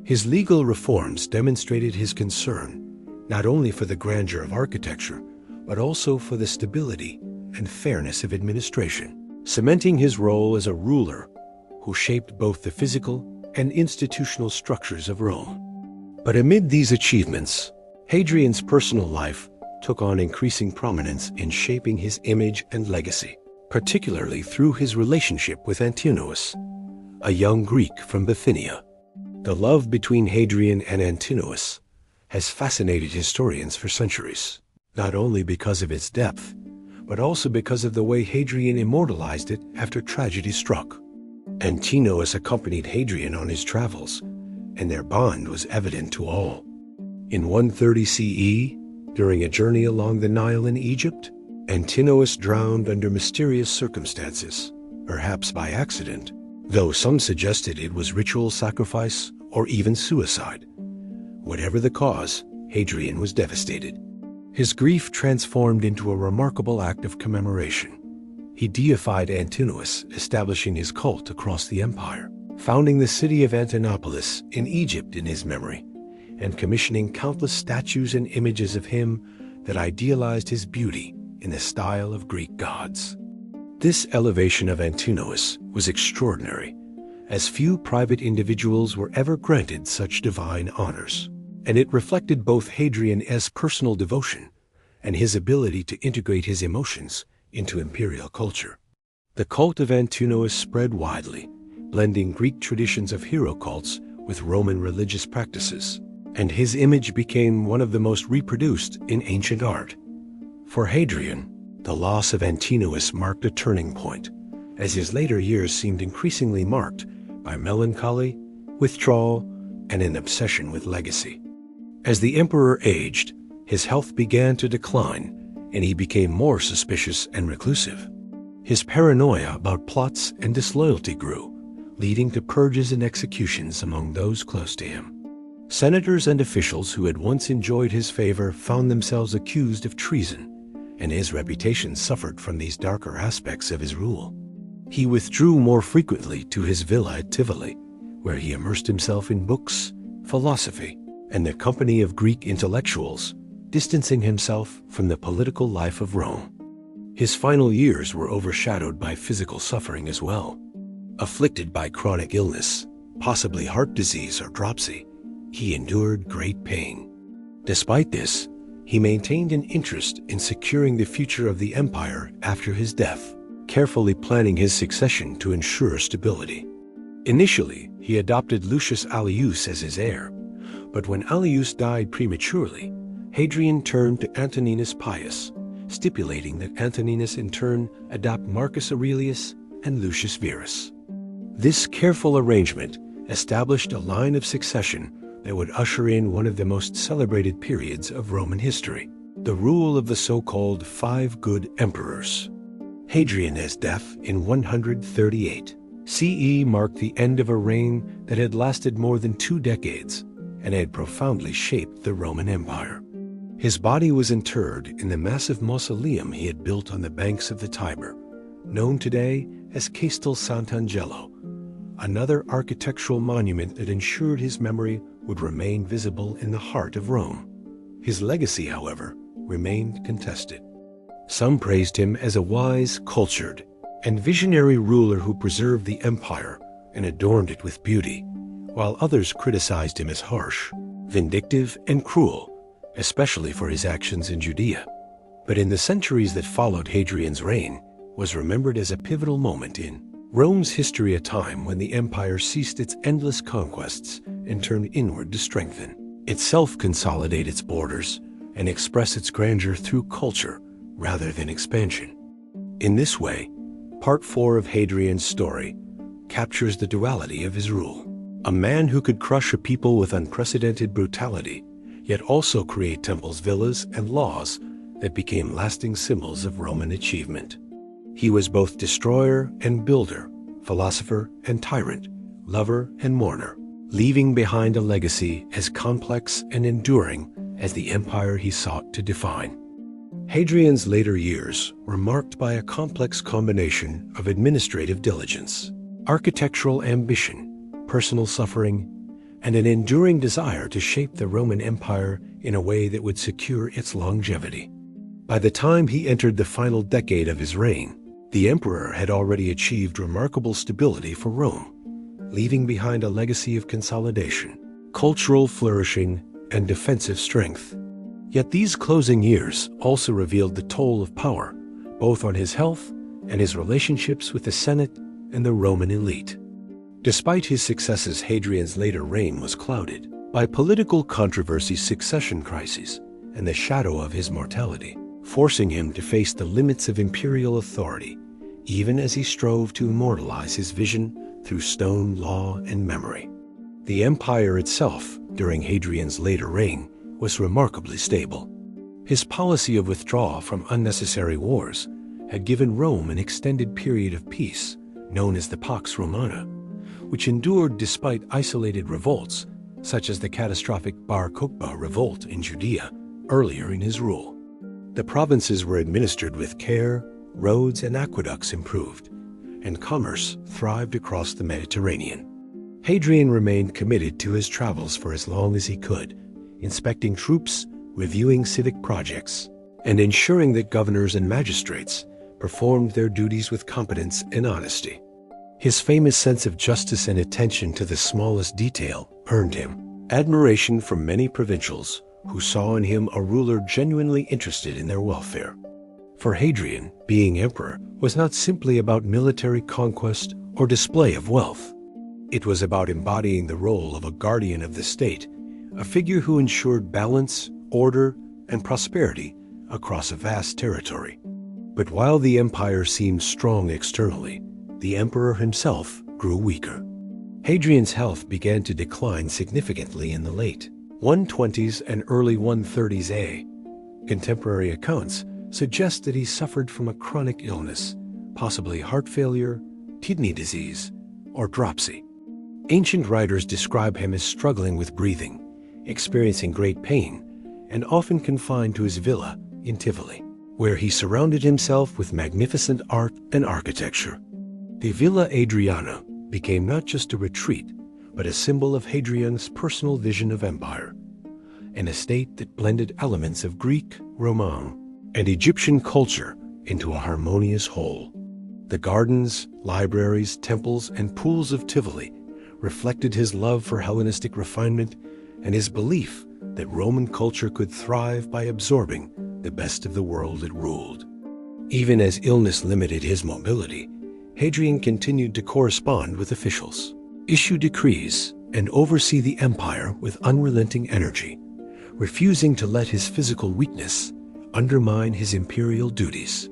His legal reforms demonstrated his concern not only for the grandeur of architecture, but also for the stability and fairness of administration, cementing his role as a ruler who shaped both the physical and institutional structures of Rome. But amid these achievements, Hadrian's personal life took on increasing prominence in shaping his image and legacy, particularly through his relationship with Antinous, a young Greek from Bithynia. The love between Hadrian and Antinous has fascinated historians for centuries, not only because of its depth, but also because of the way Hadrian immortalized it after tragedy struck. Antinous accompanied Hadrian on his travels, and their bond was evident to all. In 130 CE, during a journey along the Nile in Egypt, Antinous drowned under mysterious circumstances, perhaps by accident, though some suggested it was ritual sacrifice or even suicide. Whatever the cause, Hadrian was devastated. His grief transformed into a remarkable act of commemoration. He deified Antinous, establishing his cult across the empire, founding the city of Antinopolis in Egypt in his memory, and commissioning countless statues and images of him that idealized his beauty in the style of Greek gods. This elevation of Antinous was extraordinary, as few private individuals were ever granted such divine honors, and it reflected both Hadrian's personal devotion and his ability to integrate his emotions into imperial culture. The cult of Antinous spread widely, blending Greek traditions of hero cults with Roman religious practices, and his image became one of the most reproduced in ancient art. For Hadrian, the loss of Antinous marked a turning point, as his later years seemed increasingly marked by melancholy, withdrawal, and an obsession with legacy. As the emperor aged, his health began to decline, and he became more suspicious and reclusive. His paranoia about plots and disloyalty grew, leading to purges and executions among those close to him. Senators and officials who had once enjoyed his favor found themselves accused of treason, and his reputation suffered from these darker aspects of his rule. He withdrew more frequently to his villa at Tivoli, where he immersed himself in books, philosophy, and the company of Greek intellectuals, distancing himself from the political life of Rome. His final years were overshadowed by physical suffering as well. Afflicted by chronic illness, possibly heart disease or dropsy, he endured great pain. Despite this, he maintained an interest in securing the future of the empire after his death, carefully planning his succession to ensure stability. Initially, he adopted Lucius Allius as his heir, but when Allius died prematurely, Hadrian turned to Antoninus Pius, stipulating that Antoninus in turn adopt Marcus Aurelius and Lucius Verus. This careful arrangement established a line of succession that would usher in one of the most celebrated periods of Roman history, the rule of the so-called Five Good Emperors. Hadrian's death in 138 CE marked the end of a reign that had lasted more than 2 decades and had profoundly shaped the Roman Empire. His body was interred in the massive mausoleum he had built on the banks of the Tiber, known today as Castel Sant'Angelo, another architectural monument that ensured his memory would remain visible in the heart of Rome. His legacy, however, remained contested. Some praised him as a wise, cultured, and visionary ruler who preserved the empire and adorned it with beauty, while others criticized him as harsh, vindictive, and cruel, especially for his actions in Judea. But in the centuries that followed, Hadrian's reign was remembered as a pivotal moment in Rome's history, a time when the empire ceased its endless conquests and turned inward to strengthen itself, consolidate its borders, and express its grandeur through culture rather than expansion. In this way, Part 4 of Hadrian's story captures the duality of his rule. A man who could crush a people with unprecedented brutality, yet also create temples, villas, and laws that became lasting symbols of Roman achievement. He was both destroyer and builder, philosopher and tyrant, lover and mourner, leaving behind a legacy as complex and enduring as the empire he sought to define. Hadrian's later years were marked by a complex combination of administrative diligence, architectural ambition, personal suffering, and an enduring desire to shape the Roman Empire in a way that would secure its longevity. By the time he entered the final decade of his reign, the emperor had already achieved remarkable stability for Rome, leaving behind a legacy of consolidation, cultural flourishing, and defensive strength. Yet these closing years also revealed the toll of power, both on his health and his relationships with the Senate and the Roman elite. Despite his successes, Hadrian's later reign was clouded by political controversy, succession crises, and the shadow of his mortality, forcing him to face the limits of imperial authority, even as he strove to immortalize his vision through stone, law, and memory. The empire itself, during Hadrian's later reign, was remarkably stable. His policy of withdrawal from unnecessary wars had given Rome an extended period of peace, known as the Pax Romana, which endured despite isolated revolts, such as the catastrophic Bar Kokhba revolt in Judea earlier in his rule. The provinces were administered with care, roads and aqueducts improved, and commerce thrived across the Mediterranean. Hadrian remained committed to his travels for as long as he could, inspecting troops, reviewing civic projects, and ensuring that governors and magistrates performed their duties with competence and honesty. His famous sense of justice and attention to the smallest detail earned him admiration from many provincials who saw in him a ruler genuinely interested in their welfare. For Hadrian, being emperor was not simply about military conquest or display of wealth. It was about embodying the role of a guardian of the state, a figure who ensured balance, order, and prosperity across a vast territory. But while the empire seemed strong externally, the emperor himself grew weaker. Hadrian's health began to decline significantly in the late 120s and early 130s A. Contemporary accounts suggest that he suffered from a chronic illness, possibly heart failure, kidney disease, or dropsy. Ancient writers describe him as struggling with breathing, experiencing great pain, and often confined to his villa in Tivoli, where he surrounded himself with magnificent art and architecture. The Villa Adriana became not just a retreat, but a symbol of Hadrian's personal vision of empire, an estate that blended elements of Greek, Roman, and Egyptian culture into a harmonious whole. The gardens, libraries, temples, and pools of Tivoli reflected his love for Hellenistic refinement and his belief that Roman culture could thrive by absorbing the best of the world it ruled. Even as illness limited his mobility, Hadrian continued to correspond with officials, issue decrees, and oversee the empire with unrelenting energy, refusing to let his physical weakness undermine his imperial duties.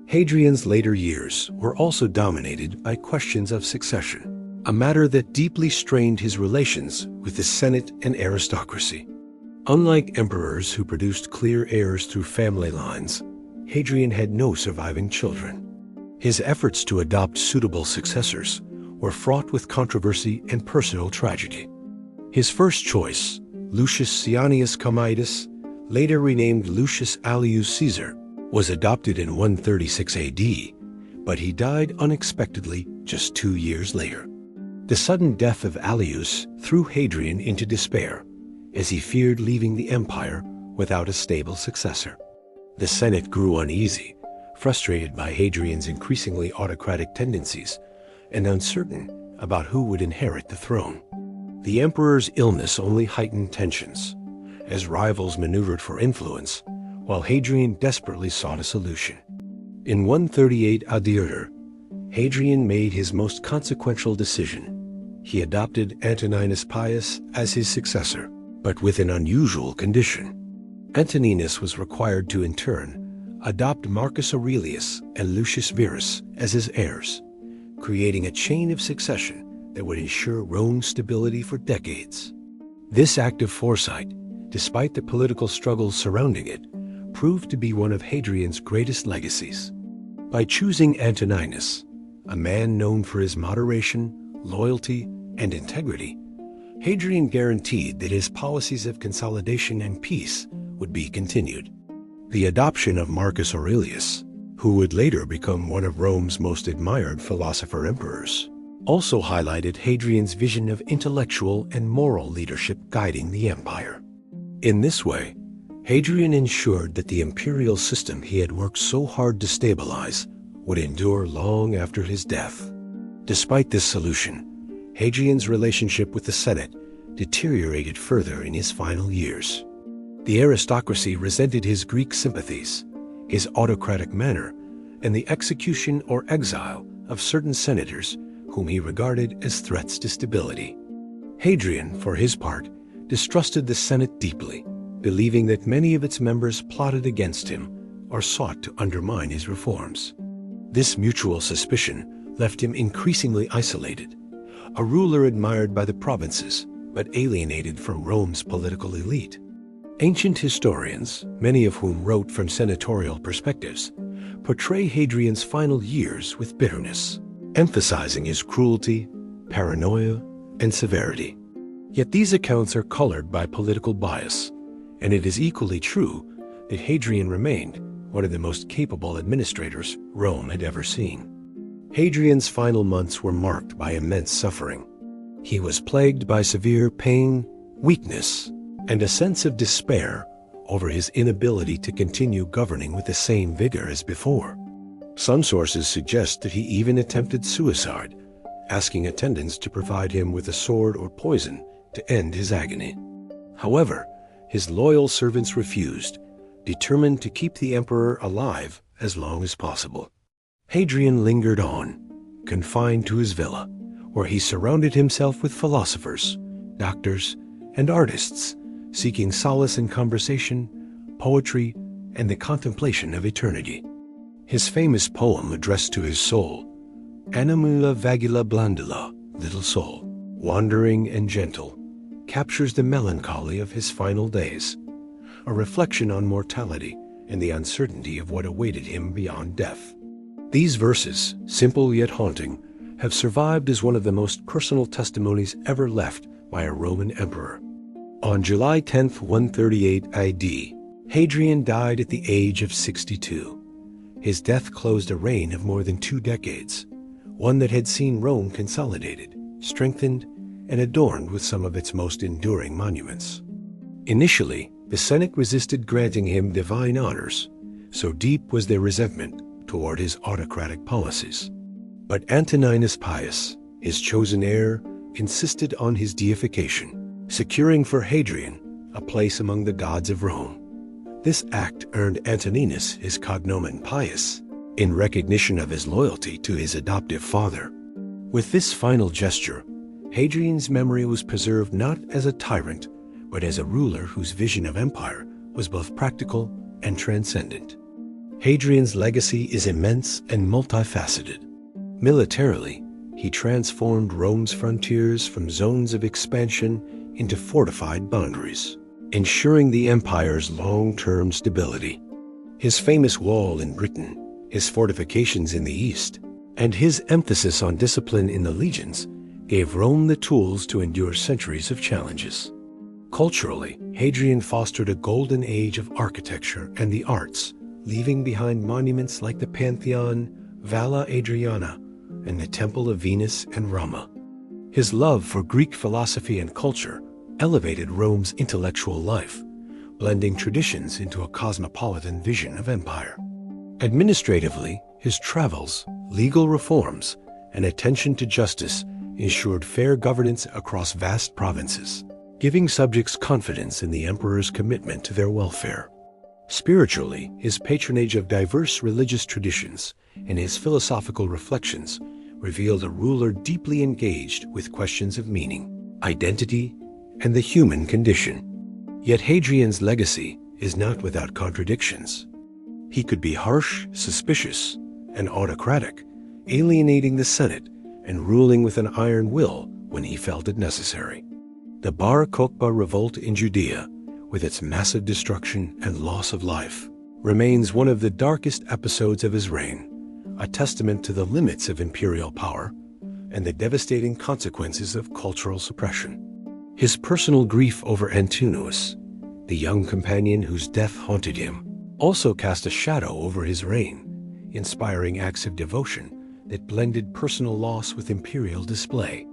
Hadrian's later years were also dominated by questions of succession. a matter that deeply strained his relations with the Senate and aristocracy. Unlike emperors who produced clear heirs through family lines, Hadrian had no surviving children. His efforts to adopt suitable successors were fraught with controversy and personal tragedy. His first choice, Lucius Cianius Commodus, later renamed Lucius Allius Caesar, was adopted in 136 AD, but he died unexpectedly just 2 years later. The sudden death of Allius threw Hadrian into despair, as he feared leaving the empire without a stable successor. The Senate grew uneasy, frustrated by Hadrian's increasingly autocratic tendencies and uncertain about who would inherit the throne. The emperor's illness only heightened tensions, as rivals maneuvered for influence, while Hadrian desperately sought a solution. In 138 AD, Hadrian made his most consequential decision. He adopted Antoninus Pius as his successor, but with an unusual condition. Antoninus was required to, in turn, adopt Marcus Aurelius and Lucius Verus as his heirs, creating a chain of succession that would ensure Rome's stability for decades. This act of foresight, despite the political struggles surrounding it, proved to be one of Hadrian's greatest legacies. By choosing Antoninus, a man known for his moderation, loyalty, and integrity, Hadrian guaranteed that his policies of consolidation and peace would be continued. The adoption of Marcus Aurelius, who would later become one of Rome's most admired philosopher-emperors, also highlighted Hadrian's vision of intellectual and moral leadership guiding the empire. In this way, Hadrian ensured that the imperial system he had worked so hard to stabilize would endure long after his death. Despite this solution, Hadrian's relationship with the Senate deteriorated further in his final years. The aristocracy resented his Greek sympathies, his autocratic manner, and the execution or exile of certain senators whom he regarded as threats to stability. Hadrian, for his part, distrusted the Senate deeply, believing that many of its members plotted against him or sought to undermine his reforms. This mutual suspicion left him increasingly isolated, a ruler admired by the provinces, but alienated from Rome's political elite. Ancient historians, many of whom wrote from senatorial perspectives, portray Hadrian's final years with bitterness, emphasizing his cruelty, paranoia, and severity. Yet these accounts are colored by political bias, and it is equally true that Hadrian remained one of the most capable administrators Rome had ever seen. Hadrian's final months were marked by immense suffering. He was plagued by severe pain, weakness, and a sense of despair over his inability to continue governing with the same vigor as before. Some sources suggest that he even attempted suicide, asking attendants to provide him with a sword or poison to end his agony. However, his loyal servants refused, determined to keep the emperor alive as long as possible. Hadrian lingered on, confined to his villa, where he surrounded himself with philosophers, doctors, and artists, seeking solace in conversation, poetry, and the contemplation of eternity. His famous poem addressed to his soul, Animula Vagula Blandula, Little Soul, wandering and gentle, captures the melancholy of his final days, a reflection on mortality and the uncertainty of what awaited him beyond death. These verses, simple yet haunting, have survived as one of the most personal testimonies ever left by a Roman emperor. On July 10, 138 AD, Hadrian died at the age of 62. His death closed a reign of more than 2 decades, one that had seen Rome consolidated, strengthened, and adorned with some of its most enduring monuments. Initially, the Senate resisted granting him divine honors, so deep was their resentment toward his autocratic policies. But Antoninus Pius, his chosen heir, insisted on his deification, securing for Hadrian a place among the gods of Rome. This act earned Antoninus his cognomen Pius, in recognition of his loyalty to his adoptive father. With this final gesture, Hadrian's memory was preserved not as a tyrant, but as a ruler whose vision of empire was both practical and transcendent. Hadrian's legacy is immense and multifaceted. Militarily, he transformed Rome's frontiers from zones of expansion into fortified boundaries, ensuring the empire's long-term stability. His famous wall in Britain, his fortifications in the east, and his emphasis on discipline in the legions gave Rome the tools to endure centuries of challenges. Culturally, Hadrian fostered a golden age of architecture and the arts, leaving behind monuments like the Pantheon, Villa Adriana, and the Temple of Venus and Rama. His love for Greek philosophy and culture elevated Rome's intellectual life, blending traditions into a cosmopolitan vision of empire. Administratively, his travels, legal reforms, and attention to justice ensured fair governance across vast provinces, giving subjects confidence in the emperor's commitment to their welfare. Spiritually, his patronage of diverse religious traditions and his philosophical reflections revealed a ruler deeply engaged with questions of meaning, identity, and the human condition. Yet Hadrian's legacy is not without contradictions. He could be harsh, suspicious, and autocratic, alienating the Senate and ruling with an iron will when he felt it necessary. The Bar Kokhba revolt in Judea, with its massive destruction and loss of life, remains one of the darkest episodes of his reign, a testament to the limits of imperial power and the devastating consequences of cultural suppression. His personal grief over Antinous, the young companion whose death haunted him, also cast a shadow over his reign, inspiring acts of devotion that blended personal loss with imperial display.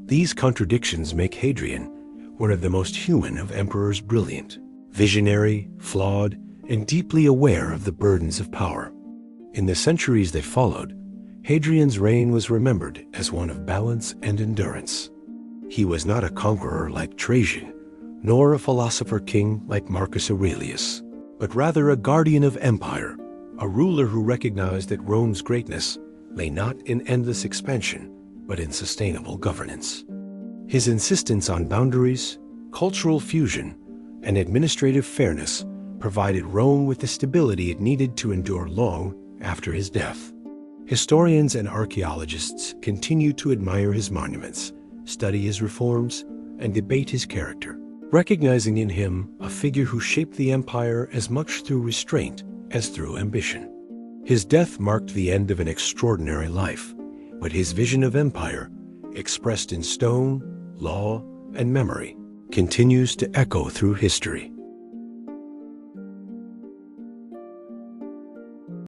These contradictions make Hadrian one of the most human of emperors, brilliant, visionary, flawed, and deeply aware of the burdens of power. In the centuries that followed, Hadrian's reign was remembered as one of balance and endurance. He was not a conqueror like Trajan, nor a philosopher king like Marcus Aurelius, but rather a guardian of empire, a ruler who recognized that Rome's greatness lay not in endless expansion, but in sustainable governance. His insistence on boundaries, cultural fusion, and administrative fairness provided Rome with the stability it needed to endure long after his death. Historians and archaeologists continue to admire his monuments, study his reforms, and debate his character, recognizing in him a figure who shaped the empire as much through restraint as through ambition. His death marked the end of an extraordinary life, but his vision of empire, expressed in stone, law, and memory, continues to echo through history.